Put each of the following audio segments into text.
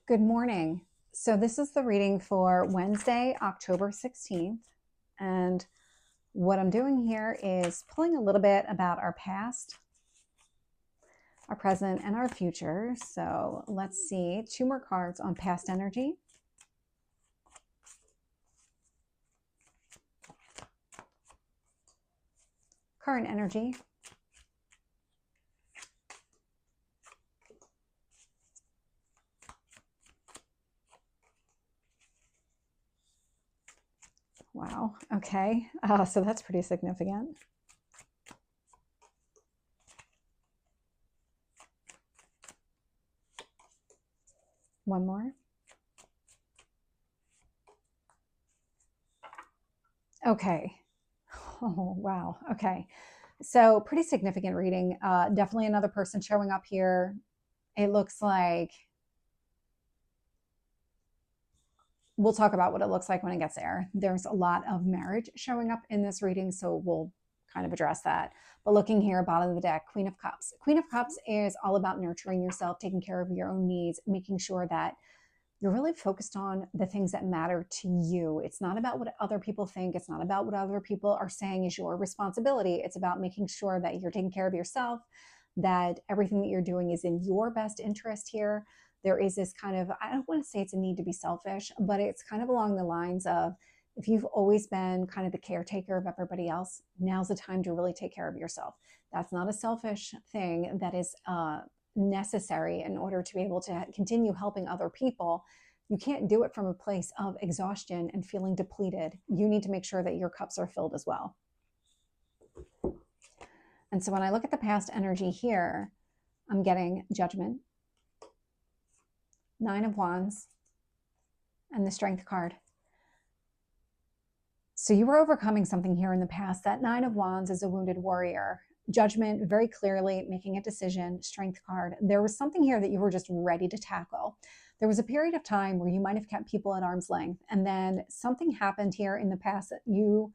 Good morning. So this is the reading for Wednesday, October 16th. And what I'm doing here is pulling a little bit about our past, our present, and our future. So let's see, 2 more cards on past energy. Current energy. Wow. Okay. So that's pretty significant. One more. Okay. Oh, wow. Okay. So pretty significant reading. Definitely another person showing up here. It looks like we'll talk about what it looks like when it gets there. There's a lot of marriage showing up in this reading, so we'll kind of address that. But looking here, bottom of the deck, Queen of Cups. Queen of Cups is all about nurturing yourself, taking care of your own needs, making sure that you're really focused on the things that matter to you. It's not about what other people think. It's not about what other people are saying is your responsibility. It's about making sure that you're taking care of yourself, that everything that you're doing is in your best interest here. There is this kind of, I don't want to say it's a need to be selfish, but it's kind of along the lines of, if you've always been kind of the caretaker of everybody else, now's the time to really take care of yourself. That's not a selfish thing. That is necessary in order to be able to continue helping other people. You can't do it from a place of exhaustion and feeling depleted. You need to make sure that your cups are filled as well. And so when I look at the past energy here, I'm getting Judgment, 9 of Wands, and the Strength card. So you were overcoming something here in the past. That 9 of Wands is a wounded warrior. Judgment, very clearly making a decision. Strength card. There was something here that you were just ready to tackle. There was a period of time where you might have kept people at arm's length, and then something happened here in the past that you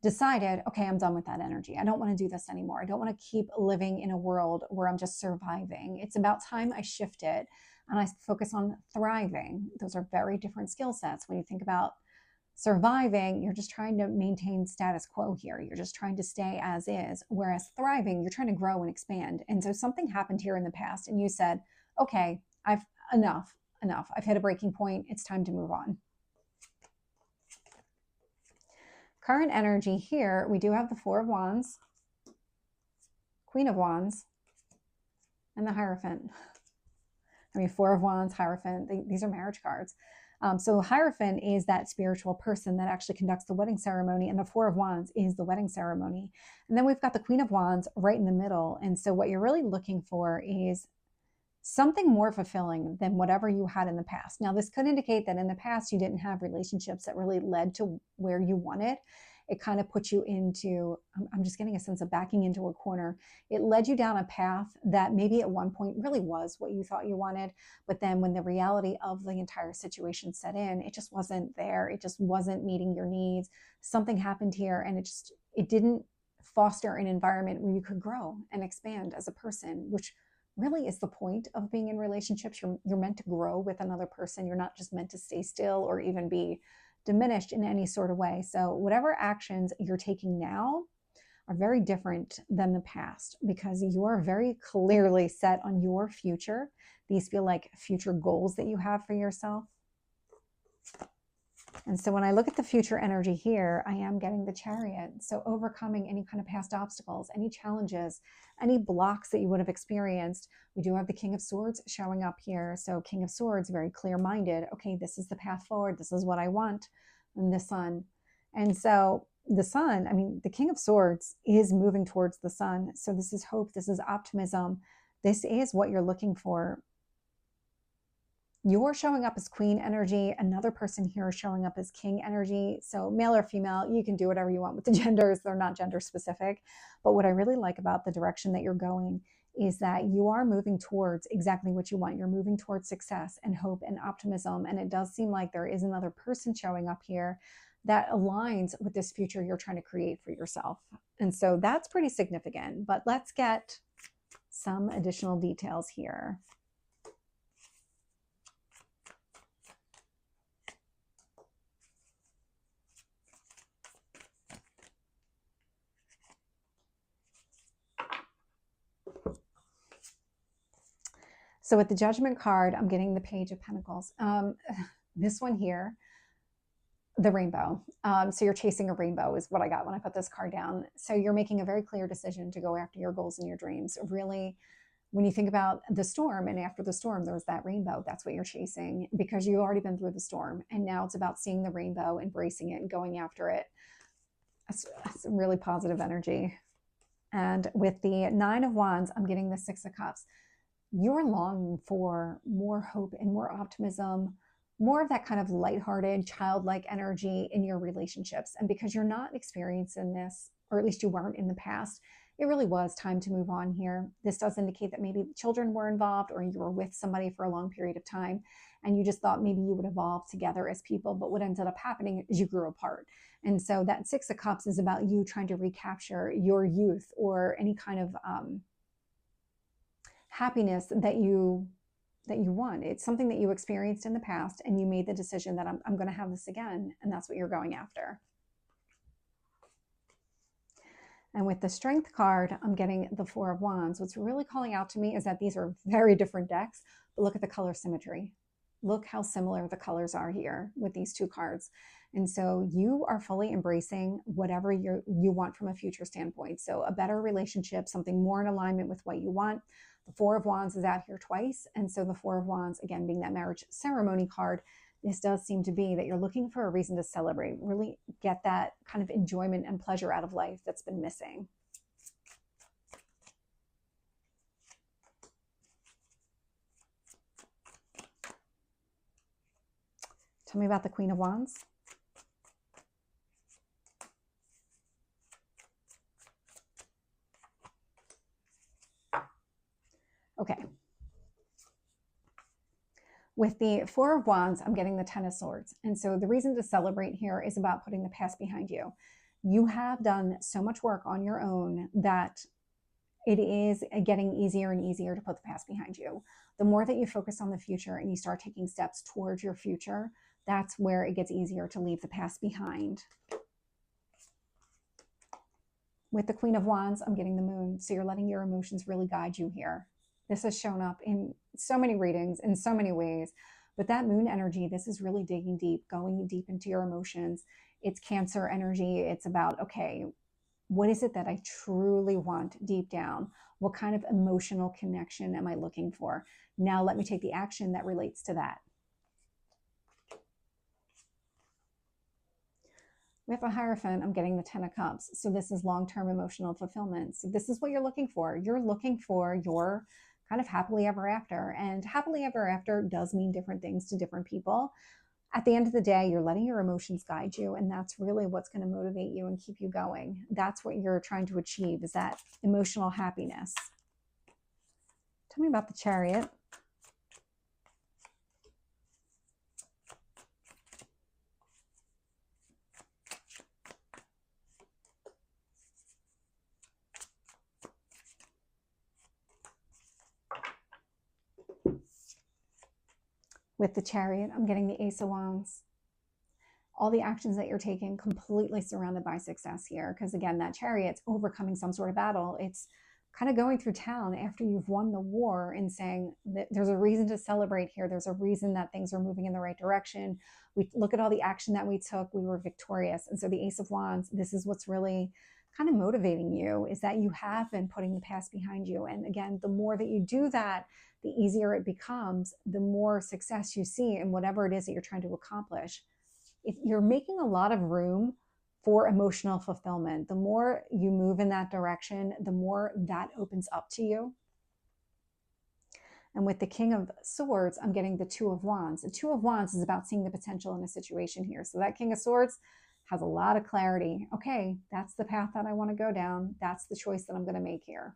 decided, okay, I'm done with that energy. I don't want to do this anymore. I don't want to keep living in a world where I'm just surviving. It's about time I shifted and I focus on thriving. Those are very different skill sets. When you think about surviving, you're just trying to maintain status quo here. You're just trying to stay as is. Whereas thriving, you're trying to grow and expand. And so something happened here in the past and you said, okay, I've enough. I've hit a breaking point. It's time to move on. Current energy here, we do have the 4 of Wands, Queen of Wands, and the Hierophant. I mean, 4 of Wands, Hierophant, these are marriage cards. So Hierophant is that spiritual person that actually conducts the wedding ceremony, and the 4 of Wands is the wedding ceremony. And then we've got the Queen of Wands right in the middle. And so what you're really looking for is something more fulfilling than whatever you had in the past. Now, this could indicate that in the past you didn't have relationships that really led to where you wanted. It kind of put you into, I'm just getting a sense of backing into a corner. It led you down a path that maybe at one point really was what you thought you wanted. But then when the reality of the entire situation set in, it just wasn't there. It just wasn't meeting your needs. Something happened here and it didn't foster an environment where you could grow and expand as a person, which really is the point of being in relationships. You're meant to grow with another person. You're not just meant to stay still or even be diminished in any sort of way. So whatever actions you're taking now are very different than the past because you are very clearly set on your future. These feel like future goals that you have for yourself. And so when I look at the future energy here, I am getting the Chariot. So overcoming any kind of past obstacles, any challenges, any blocks that you would have experienced. We do have the King of Swords showing up here. So King of Swords, very clear-minded. Okay, this is the path forward. This is what I want. And the Sun. And so the Sun, I mean, the King of Swords is moving towards the Sun. So this is hope. This is optimism. This is what you're looking for. You're showing up as queen energy. Another person here is showing up as king energy. So male or female, you can do whatever you want with the genders. They're not gender specific. But what I really like about the direction that you're going is that you are moving towards exactly what you want. You're moving towards success and hope and optimism. And it does seem like there is another person showing up here that aligns with this future you're trying to create for yourself. And so that's pretty significant. But let's get some additional details here. So with the Judgment card, I'm getting the Page of Pentacles. This one here, the rainbow. So you're chasing a rainbow is what I got when I put this card down. So you're making a very clear decision to go after your goals and your dreams. Really, when you think about the storm, and after the storm, there was that rainbow. That's what you're chasing, because you've already been through the storm. And now it's about seeing the rainbow, embracing it, and going after it. That's really positive energy. And with the Nine of Wands, I'm getting the Six of Cups. You're longing for more hope and more optimism, more of that kind of lighthearted, childlike energy in your relationships. And because you're not experiencing this, or at least you weren't in the past, it really was time to move on here. This does indicate that maybe children were involved, or you were with somebody for a long period of time and you just thought maybe you would evolve together as people. But what ended up happening is you grew apart. And so that Six of Cups is about you trying to recapture your youth, or any kind of happiness that you want. It's something that you experienced in the past, and you made the decision that I'm going to have this again, and that's what you're going after. And with the Strength card, I'm getting the Four of Wands. What's really calling out to me is that these are very different decks, but look at the color symmetry. Look how similar the colors are here with these two cards. And so you are fully embracing whatever you want from a future standpoint. So a better relationship, something more in alignment with what you want. The Four of Wands is out here twice. And so the Four of Wands, again, being that marriage ceremony card, this does seem to be that you're looking for a reason to celebrate, really get that kind of enjoyment and pleasure out of life that's been missing. Tell me about the Queen of Wands. Okay. With the Four of Wands, I'm getting the Ten of Swords. And so the reason to celebrate here is about putting the past behind you. You have done so much work on your own that it is getting easier and easier to put the past behind you. The more that you focus on the future and you start taking steps towards your future, that's where it gets easier to leave the past behind. With the Queen of Wands, I'm getting the Moon. So you're letting your emotions really guide you here. This has shown up in so many readings in so many ways, but that Moon energy, this is really digging deep, going deep into your emotions. It's Cancer energy. It's about, okay, what is it that I truly want deep down? What kind of emotional connection am I looking for? Now let me take the action that relates to that. With a Hierophant, I'm getting the Ten of Cups. So this is long-term emotional fulfillment. So this is what you're looking for. You're looking for your kind of happily ever after. And happily ever after does mean different things to different people. At the end of the day, you're letting your emotions guide you, and that's really what's going to motivate you and keep you going. That's what you're trying to achieve, is that emotional happiness. Tell me about the Chariot. With the Chariot, I'm getting the Ace of Wands. All the actions that you're taking completely surrounded by success here. Because again, that Chariot's overcoming some sort of battle. It's kind of going through town after you've won the war and saying that there's a reason to celebrate here. There's a reason that things are moving in the right direction. We look at all the action that we took. We were victorious. And so the Ace of Wands, this is what's really kind of motivating you, is that you have been putting the past behind you. And again, the more that you do that, the easier it becomes, the more success you see in whatever it is that you're trying to accomplish. If you're making a lot of room for emotional fulfillment, the more you move in that direction, the more that opens up to you. And with the King of Swords, I'm getting the Two of Wands. The Two of Wands is about seeing the potential in a situation here. So that King of Swords has a lot of clarity. Okay, that's the path that I want to go down. That's the choice that I'm going to make here.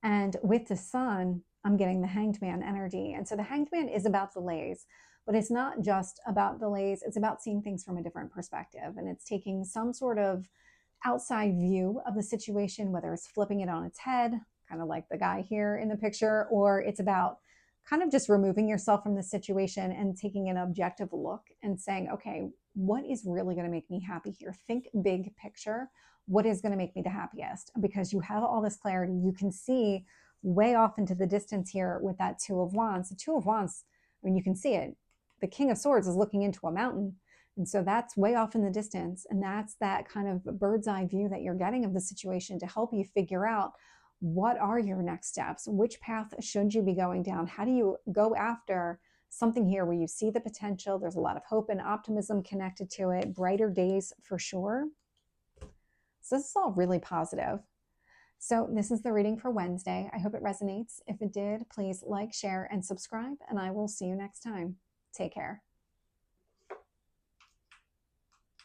And with the Sun, I'm getting the Hanged Man energy. And so the Hanged Man is about delays, but it's not just about delays. It's about seeing things from a different perspective. And it's taking some sort of outside view of the situation, whether it's flipping it on its head, kind of like the guy here in the picture, or it's about kind of just removing yourself from the situation and taking an objective look and saying, okay, what is really going to make me happy here? Think big picture. what is going to make me the happiest? Because you have all this clarity. You can see way off into the distance here with that Two of Wands. The Two of Wands, I mean, you can see it. The King of Swords is looking into a mountain. And so that's way off in the distance. And that's that kind of bird's eye view that you're getting of the situation to help you figure out what are your next steps? Which path should you be going down? How do you go after something here where you see the potential? There's a lot of hope and optimism connected to it. Brighter days for sure. So this is all really positive. So this is the reading for Wednesday. I hope it resonates. If it did, please like, share, and subscribe, and I will see you next time. Take care.